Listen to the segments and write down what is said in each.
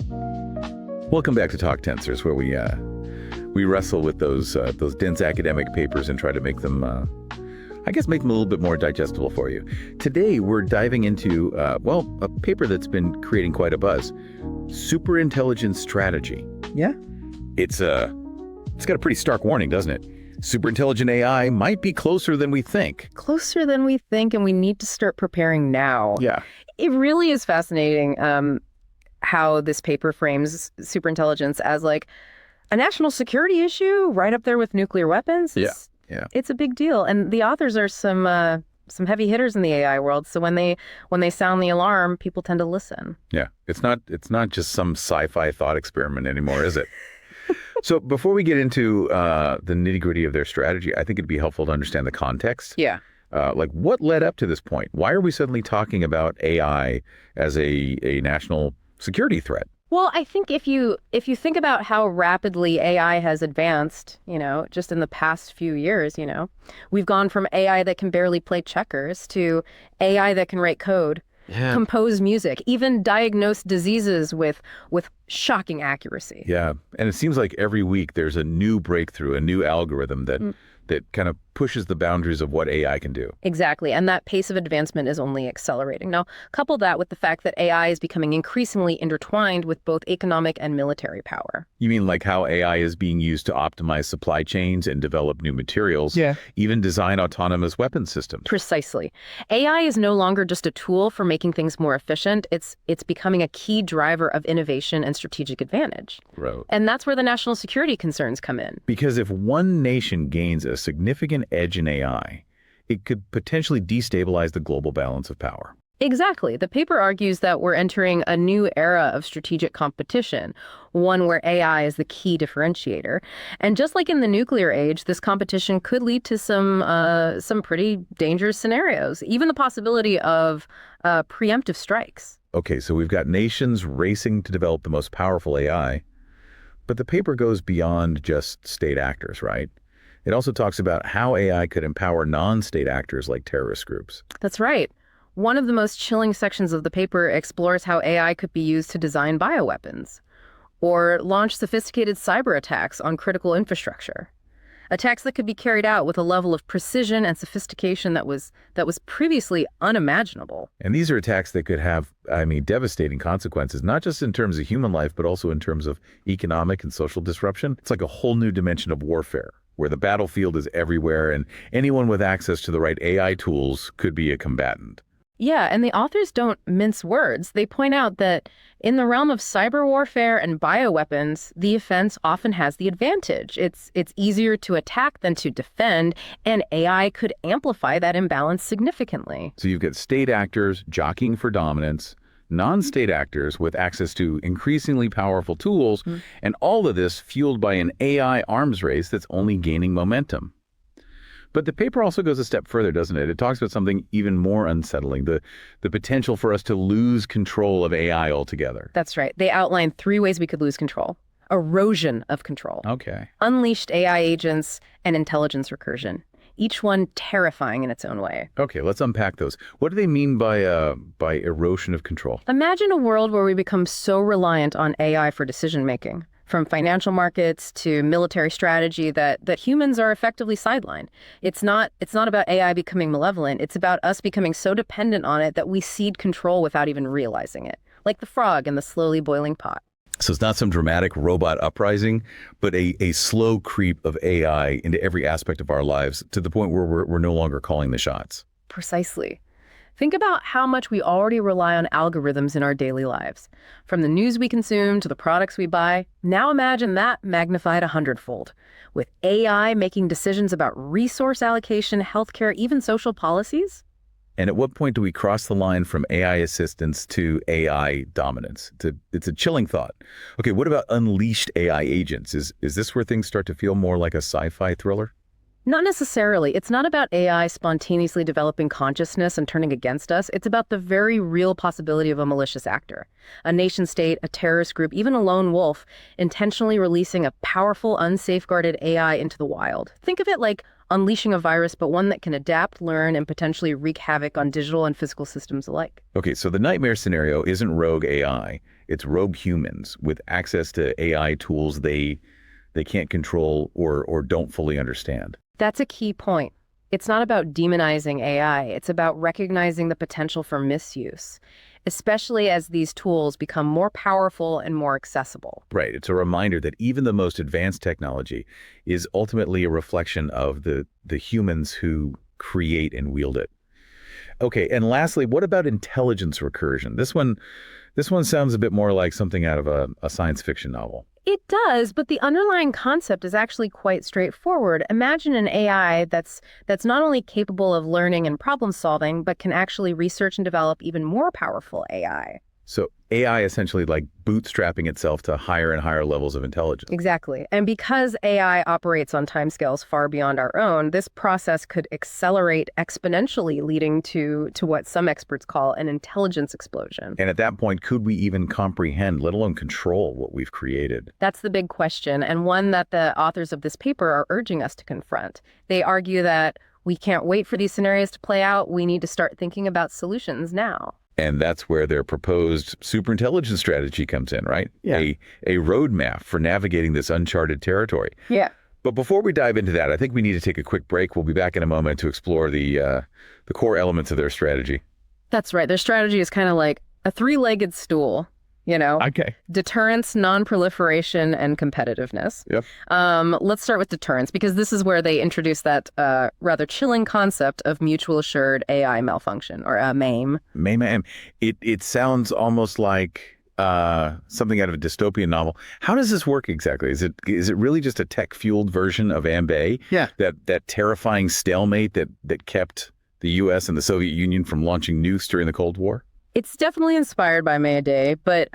Welcome back to Talk Tensors, where we wrestle with those dense academic papers and try to make them, make them a little bit more digestible for you. Today, we're diving into, a paper that's been creating quite a buzz, Superintelligence Strategy. Yeah. It's got a pretty stark warning, doesn't it? Superintelligent AI might be closer than we think. Closer than we think, and we need to start preparing now. Yeah. It really is fascinating how this paper frames superintelligence as like a national security issue right up there with nuclear weapons. Yeah. It's a big deal. And the authors are some heavy hitters in the AI world. So when they sound the alarm, people tend to listen. Yeah. It's not just some sci-fi thought experiment anymore, is it? So before we get into the nitty-gritty of their strategy, I think it'd be helpful to understand the context. Yeah. What led up to this point? Why are we suddenly talking about AI as a national security threat? Well, I think if you think about how rapidly AI has advanced, just in the past few years, we've gone from AI that can barely play checkers to AI that can write code, compose music, even diagnose diseases with shocking accuracy. Yeah, and it seems like every week there's a new breakthrough, a new algorithm that kind of pushes the boundaries of what AI can do. Exactly, and that pace of advancement is only accelerating. Now, couple that with the fact that AI is becoming increasingly intertwined with both economic and military power. You mean like how AI is being used to optimize supply chains and develop new materials, even design autonomous weapon systems? Precisely. AI is no longer just a tool for making things more efficient. It's becoming a key driver of innovation and strategic advantage. Right. And that's where the national security concerns come in. Because if one nation gains a significant edge in AI, it could potentially destabilize the global balance of power. Exactly. The paper argues that we're entering a new era of strategic competition, one where AI is the key differentiator. And just like in the nuclear age, this competition could lead to some pretty dangerous scenarios, even the possibility of preemptive strikes. Okay, so we've got nations racing to develop the most powerful AI, but the paper goes beyond just state actors, right? It also talks about how AI could empower non-state actors like terrorist groups. That's right. One of the most chilling sections of the paper explores how AI could be used to design bioweapons or launch sophisticated cyberattacks on critical infrastructure. Attacks that could be carried out with a level of precision and sophistication that was previously unimaginable. And these are attacks that could have, devastating consequences, not just in terms of human life, but also in terms of economic and social disruption. It's like a whole new dimension of warfare, where the battlefield is everywhere and anyone with access to the right AI tools could be a combatant. Yeah, and the authors don't mince words. They point out that in the realm of cyber warfare and bioweapons, the offense often has the advantage. It's easier to attack than to defend, and AI could amplify that imbalance significantly. So you've got state actors jockeying for dominance, non-state actors with access to increasingly powerful tools, and all of this fueled by an AI arms race that's only gaining momentum. But the paper also goes a step further, doesn't it? It talks about something even more unsettling, the potential for us to lose control of AI altogether. That's right. They outline 3 ways we could lose control. Erosion of control. Okay. Unleashed AI agents and intelligence recursion. Each one terrifying in its own way. Okay, let's unpack those. What do they mean by erosion of control? Imagine a world where we become so reliant on AI for decision-making, from financial markets to military strategy, that humans are effectively sidelined. It's not about AI becoming malevolent. It's about us becoming so dependent on it that we cede control without even realizing it, like the frog in the slowly boiling pot. So it's not some dramatic robot uprising, but a slow creep of AI into every aspect of our lives to the point where we're no longer calling the shots. Precisely. Think about how much we already rely on algorithms in our daily lives. From the news we consume to the products we buy, now imagine that magnified 100-fold. With AI making decisions about resource allocation, healthcare, even social policies. And at what point do we cross the line from AI assistance to AI dominance? It's a chilling thought. Okay, what about unleashed AI agents? Is this where things start to feel more like a sci-fi thriller? Not necessarily. It's not about AI spontaneously developing consciousness and turning against us. It's about the very real possibility of a malicious actor. A nation state, a terrorist group, even a lone wolf, intentionally releasing a powerful, unsafeguarded AI into the wild. Think of it like unleashing a virus, but one that can adapt, learn, and potentially wreak havoc on digital and physical systems alike. Okay, so the nightmare scenario isn't rogue AI. It's rogue humans with access to AI tools they can't control or don't fully understand. That's a key point. It's not about demonizing AI. It's about recognizing the potential for misuse, especially as these tools become more powerful and more accessible. Right. It's a reminder that even the most advanced technology is ultimately a reflection of the humans who create and wield it. Okay, and lastly, what about intelligence recursion? This one sounds a bit more like something out of a science fiction novel. It does, but the underlying concept is actually quite straightforward. Imagine an AI that's not only capable of learning and problem solving, but can actually research and develop even more powerful AI. So AI essentially like bootstrapping itself to higher and higher levels of intelligence. Exactly. And because AI operates on timescales far beyond our own, this process could accelerate exponentially, leading to what some experts call an intelligence explosion. And at that point, could we even comprehend, let alone control what we've created? That's the big question, and one that the authors of this paper are urging us to confront. They argue that we can't wait for these scenarios to play out. We need to start thinking about solutions now. And that's where their proposed superintelligence strategy comes in, right? Yeah. A roadmap for navigating this uncharted territory. Yeah. But before we dive into that, I think we need to take a quick break. We'll be back in a moment to explore the core elements of their strategy. That's right. Their strategy is kind of like a three-legged stool, Okay. Deterrence, non-proliferation, and competitiveness. Yep. Let's start with deterrence, because this is where they introduce that rather chilling concept of mutual assured AI malfunction, or MAIM. MAIM. It sounds almost like something out of a dystopian novel. How does this work exactly? Is it really just a tech-fueled version of AMBA? Yeah. That terrifying stalemate that kept the U.S. and the Soviet Union from launching nukes during the Cold War? It's definitely inspired by Mayday, but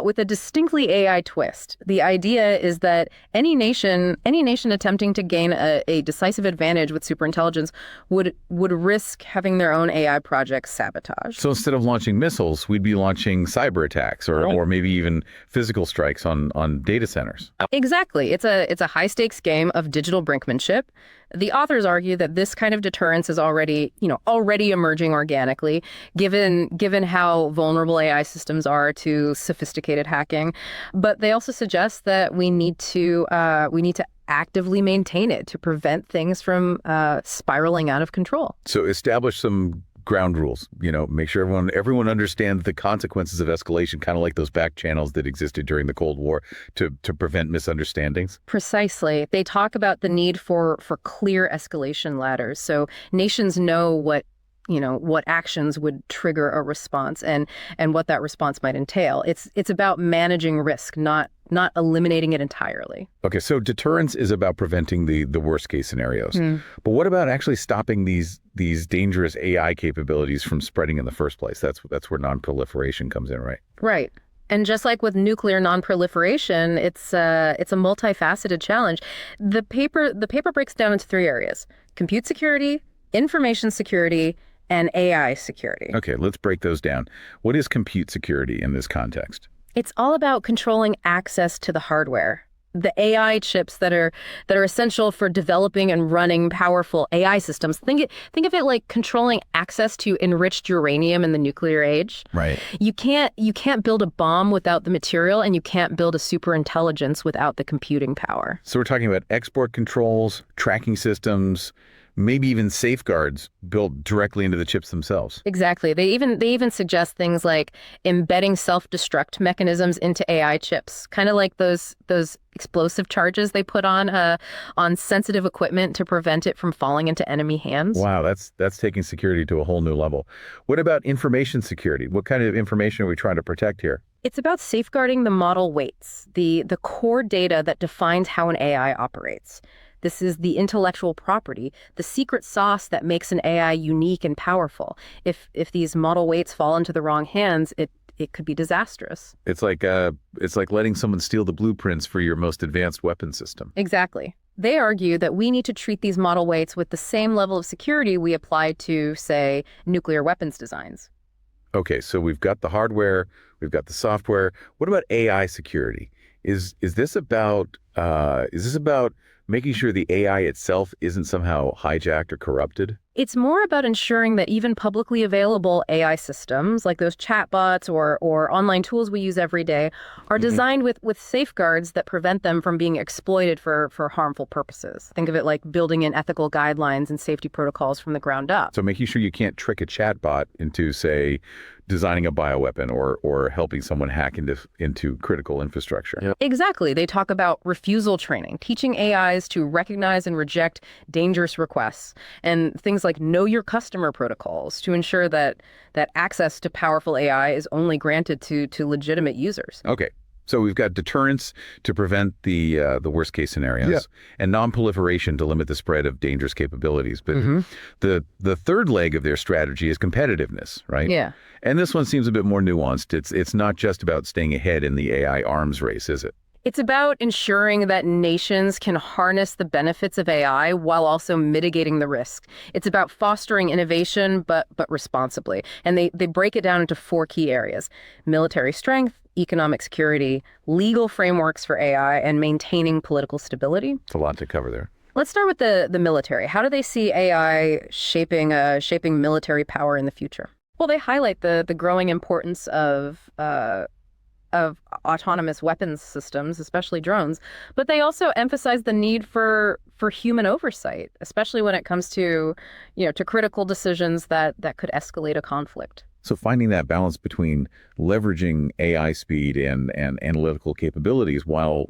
with a distinctly AI twist. The idea is that any nation attempting to gain a decisive advantage with superintelligence would risk having their own AI projects sabotaged. So instead of launching missiles, we'd be launching cyberattacks or maybe even physical strikes on data centers. Exactly. It's a high-stakes game of digital brinkmanship. The authors argue that this kind of deterrence is already emerging organically, given how vulnerable AI systems are to sophisticated hacking. But they also suggest that we need to actively maintain it to prevent things from spiraling out of control. So establish some ground rules, make sure everyone understands the consequences of escalation, kind of like those back channels that existed during the Cold War to prevent misunderstandings. Precisely. They talk about the need for clear escalation ladders, so nations know what actions would trigger a response and what that response might entail. It's about managing risk, not eliminating it entirely. Okay, so deterrence is about preventing the worst case scenarios. But what about actually stopping these dangerous AI capabilities from spreading in the first place? That's where non-proliferation comes in, right? Right. And just like with nuclear non-proliferation, it's a multifaceted challenge. The paper breaks down into three areas: compute security, information security, and AI security. Okay, let's break those down. What is compute security in this context? It's all about controlling access to the hardware, the AI chips that are essential for developing and running powerful AI systems. Think of it like controlling access to enriched uranium in the nuclear age. Right. You can't build a bomb without the material, and you can't build a superintelligence without the computing power. So we're talking about export controls, tracking systems, maybe even safeguards built directly into the chips themselves. Exactly. They even suggest things like embedding self-destruct mechanisms into AI chips, kind of like those explosive charges they put on sensitive equipment to prevent it from falling into enemy hands. Wow, that's taking security to a whole new level. What about information security? What kind of information are we trying to protect here? It's about safeguarding the model weights, the core data that defines how an AI operates. This is the intellectual property, the secret sauce that makes an AI unique and powerful. If these model weights fall into the wrong hands, it could be disastrous. It's like letting someone steal the blueprints for your most advanced weapon system. Exactly. They argue that we need to treat these model weights with the same level of security we apply to, say, nuclear weapons designs. Okay, so we've got the hardware, we've got the software. What about AI security? Is this about making sure the AI itself isn't somehow hijacked or corrupted? It's more about ensuring that even publicly available AI systems, like those chatbots or online tools we use every day, are designed with safeguards that prevent them from being exploited for harmful purposes. Think of it like building in ethical guidelines and safety protocols from the ground up. So making sure you can't trick a chatbot into, say, designing a bioweapon or helping someone hack into critical infrastructure. Yep. Exactly. They talk about refusal training, teaching AIs to recognize and reject dangerous requests, and things like know your customer protocols to ensure that access to powerful AI is only granted to legitimate users. Okay. So we've got deterrence to prevent the worst case scenarios, and non-proliferation to limit the spread of dangerous capabilities. But the third leg of their strategy is competitiveness, right? Yeah. And this one seems a bit more nuanced. It's not just about staying ahead in the AI arms race, is it? It's about ensuring that nations can harness the benefits of AI while also mitigating the risk. It's about fostering innovation, but responsibly. And they break it down into 4 key areas: military strength, economic security, legal frameworks for AI, and maintaining political stability. It's a lot to cover there. Let's start with the military. How do they see AI shaping military power in the future? Well, they highlight the growing importance of autonomous weapons systems, especially drones, but they also emphasize the need for human oversight, especially when it comes to critical decisions that could escalate a conflict. So finding that balance between leveraging AI speed and analytical capabilities while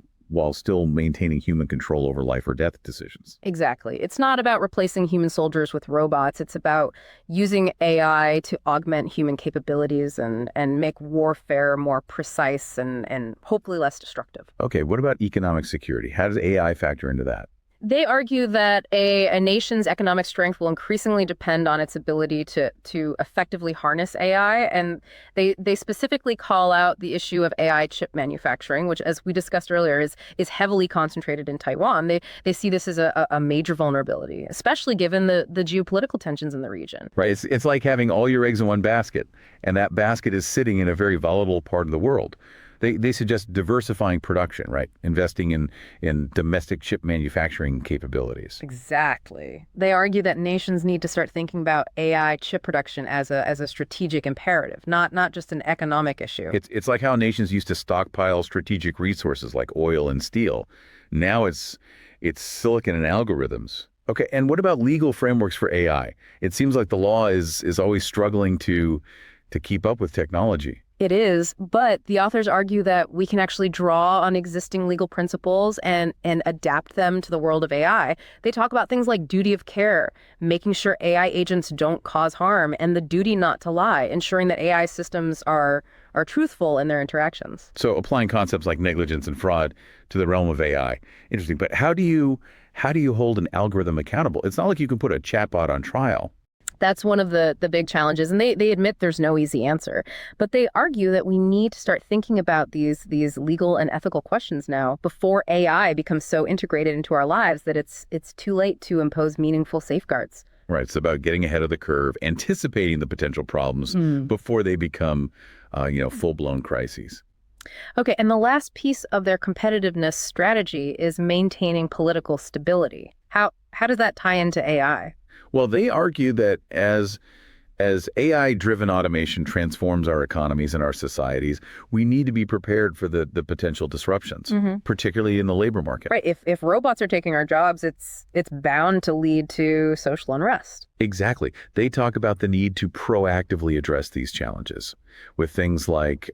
still maintaining human control over life or death decisions. Exactly. It's not about replacing human soldiers with robots. It's about using AI to augment human capabilities and make warfare more precise and hopefully less destructive. Okay, what about economic security? How does AI factor into that? They argue that a nation's economic strength will increasingly depend on its ability to effectively harness AI. And they specifically call out the issue of AI chip manufacturing, which, as we discussed earlier, is heavily concentrated in Taiwan. They see this as a major vulnerability, especially given the geopolitical tensions in the region. Right. It's like having all your eggs in one basket, and that basket is sitting in a very volatile part of the world. They suggest diversifying production, right? Investing in domestic chip manufacturing capabilities. Exactly. They argue that nations need to start thinking about AI chip production as a strategic imperative, not just an economic issue. It's like how nations used to stockpile strategic resources like oil and steel. Now it's silicon and algorithms. Okay, and what about legal frameworks for AI? It seems like the law is always struggling to keep up with technology. It is, but the authors argue that we can actually draw on existing legal principles and adapt them to the world of AI. They talk about things like duty of care, making sure AI agents don't cause harm, and the duty not to lie, ensuring that AI systems are truthful in their interactions. So applying concepts like negligence and fraud to the realm of AI. Interesting, but how do you hold an algorithm accountable? It's not like you can put a chatbot on trial. That's one of the big challenges, and they admit there's no easy answer. But they argue that we need to start thinking about these legal and ethical questions now before AI becomes so integrated into our lives that it's too late to impose meaningful safeguards. Right. It's about getting ahead of the curve, anticipating the potential problems before they become, full-blown crises. Okay, and the last piece of their competitiveness strategy is maintaining political stability. How does that tie into AI? Well, they argue that as AI-driven automation transforms our economies and our societies, we need to be prepared for the potential disruptions, particularly in the labor market. Right. If robots are taking our jobs, it's bound to lead to social unrest. Exactly. They talk about the need to proactively address these challenges with things like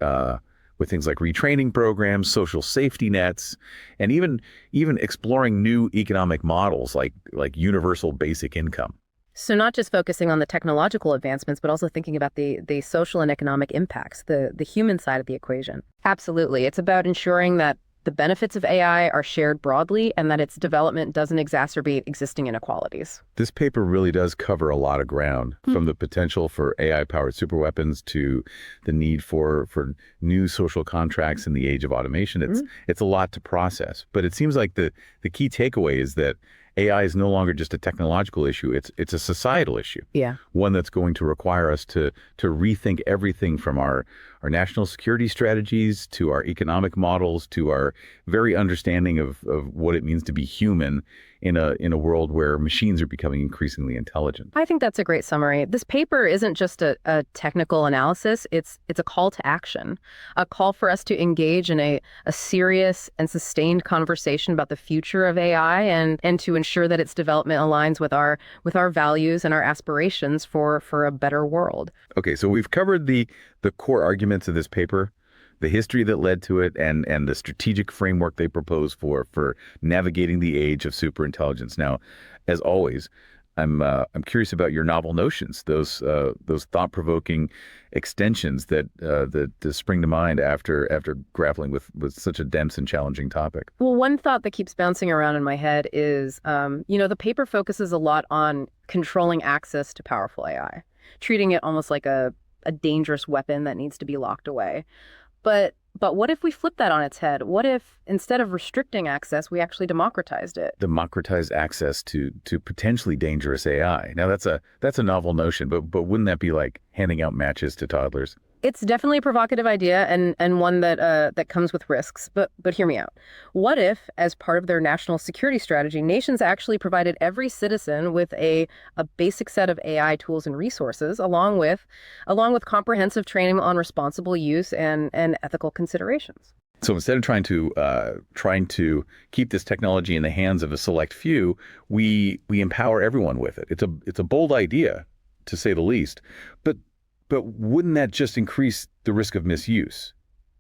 retraining programs, social safety nets, and even exploring new economic models like universal basic income. So not just focusing on the technological advancements, but also thinking about the social and economic impacts, the human side of the equation. Absolutely. It's about ensuring that the benefits of AI are shared broadly and that its development doesn't exacerbate existing inequalities. This paper really does cover a lot of ground, from the potential for AI-powered superweapons to the need for new social contracts in the age of automation. It's a lot to process, but it seems like the key takeaway is that AI is no longer just a technological issue. It's a societal issue. Yeah. One that's going to require us to rethink everything from our national security strategies to our economic models to our very understanding of what it means to be human in a world where machines are becoming increasingly intelligent. I think that's a great summary. This paper isn't just a technical analysis, it's a call to action, a call for us to engage in a serious and sustained conversation about the future of AI and to ensure that its development aligns with our values and our aspirations for a better world. Okay, so we've covered the core arguments of this paper, the history that led to it, and the strategic framework they propose for navigating the age of superintelligence. Now, as always, I'm curious about your novel notions, those thought-provoking extensions that spring to mind after grappling with such a dense and challenging topic. Well, one thought that keeps bouncing around in my head is, the paper focuses a lot on controlling access to powerful AI, treating it almost like a dangerous weapon that needs to be locked away. But what if we flip that on its head? What if instead of restricting access, we actually democratized it? Democratized access to potentially dangerous AI. Now that's a novel notion, but wouldn't that be like handing out matches to toddlers? It's definitely a provocative idea and one that comes with risks. But hear me out. What if, as part of their national security strategy, nations actually provided every citizen with a basic set of AI tools and resources, along with comprehensive training on responsible use and ethical considerations? So instead of trying to keep this technology in the hands of a select few, we empower everyone with it. It's a bold idea, to say the least, but wouldn't that just increase the risk of misuse?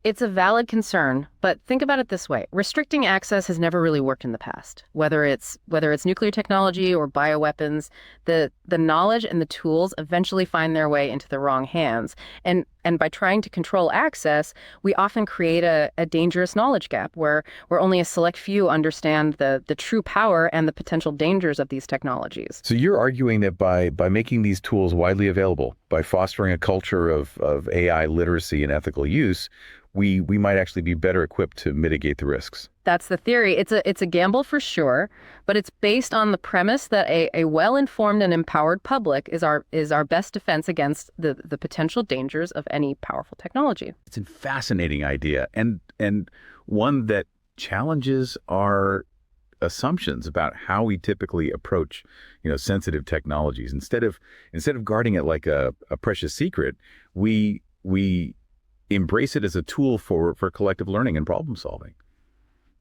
It's a valid concern, but think about it this way. Restricting access has never really worked in the past. Whether it's nuclear technology or bioweapons, the knowledge and the tools eventually find their way into the wrong hands. And by trying to control access, we often create a dangerous knowledge gap where only a select few understand the true power and the potential dangers of these technologies. So you're arguing that by making these tools widely available, by fostering a culture of AI literacy and ethical use, we might actually be better equipped to mitigate the risks. That's the theory. It's a gamble for sure, but it's based on the premise that a well-informed and empowered public is our best defense against the potential dangers of any powerful technology. It's a fascinating idea and one that challenges our assumptions about how we typically approach, sensitive technologies. Instead of guarding it like a precious secret, we embrace it as a tool for collective learning and problem solving.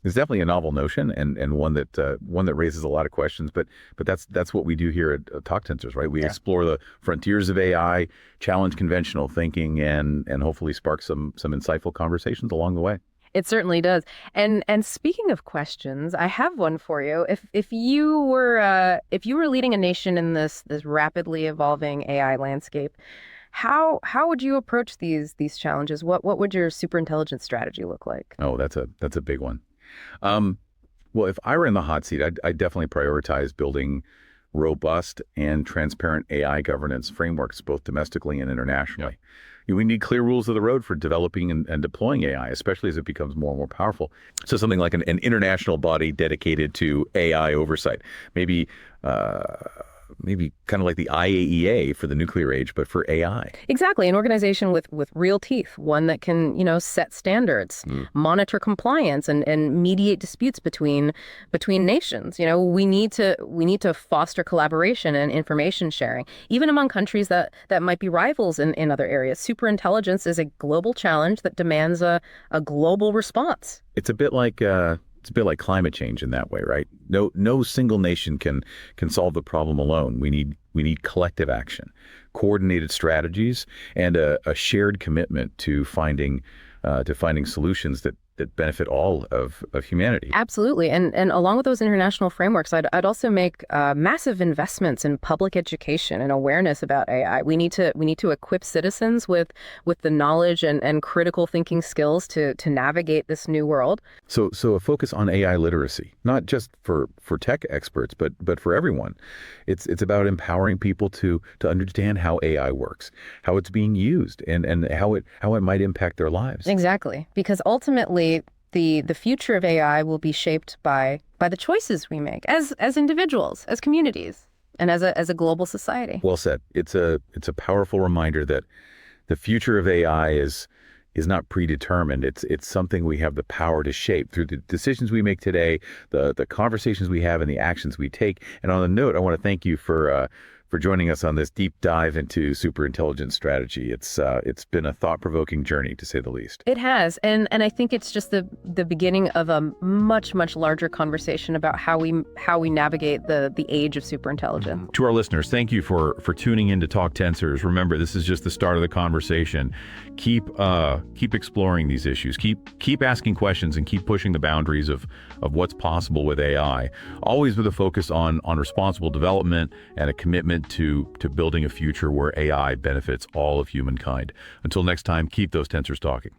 It's definitely a novel notion and one that raises a lot of questions, but that's what we do here at Talk Tensors, right? We explore the frontiers of AI, challenge conventional thinking, and hopefully spark some insightful conversations along the way. It certainly does. And speaking of questions, I have one for you. If you were leading a nation in this rapidly evolving AI landscape, how would you approach these challenges? What would your superintelligence strategy look like? Oh, that's a big one. Well, if I were in the hot seat, I'd definitely prioritize building robust and transparent AI governance frameworks, both domestically and internationally. We need clear rules of the road for developing and deploying AI, especially as it becomes more and more powerful. So something like an international body dedicated to AI oversight, maybe kind of like the IAEA for the nuclear age, but for AI. Exactly. An organization with real teeth, one that can, set standards, monitor compliance and mediate disputes between nations. We need to foster collaboration and information sharing, even among countries that might be rivals in other areas. Superintelligence is a global challenge that demands a global response. It's a bit like climate change in that way, right? No single nation can solve the problem alone. We need collective action, coordinated strategies, and a shared commitment to finding solutions that benefit all of humanity. Absolutely. And along with those international frameworks, I'd also make massive investments in public education and awareness about AI. We need to equip citizens with the knowledge and critical thinking skills to navigate this new world. So a focus on AI literacy, not just for tech experts, but for everyone. It's about empowering people to understand how AI works, how it's being used, and how it might impact their lives. Exactly. Because ultimately, the future of AI will be shaped by the choices we make as individuals, as communities, and as a global society. Well said. It's a powerful reminder that the future of AI is is not predetermined. It's something we have the power to shape through the decisions we make today, the conversations we have, and the actions we take. And on the note, I want to thank you for joining us on this deep dive into superintelligence strategy. It's been a thought-provoking journey, to say the least. It has, and I think it's just the beginning of a much larger conversation about how we navigate the age of superintelligence. To our listeners, thank you for tuning in to Talk Tensors. Remember, this is just the start of the conversation. Keep exploring these issues. Keep asking questions and keep pushing the boundaries of what's possible with AI. Always with a focus on responsible development and a commitment to building a future where AI benefits all of humankind. Until next time, keep those tensors talking.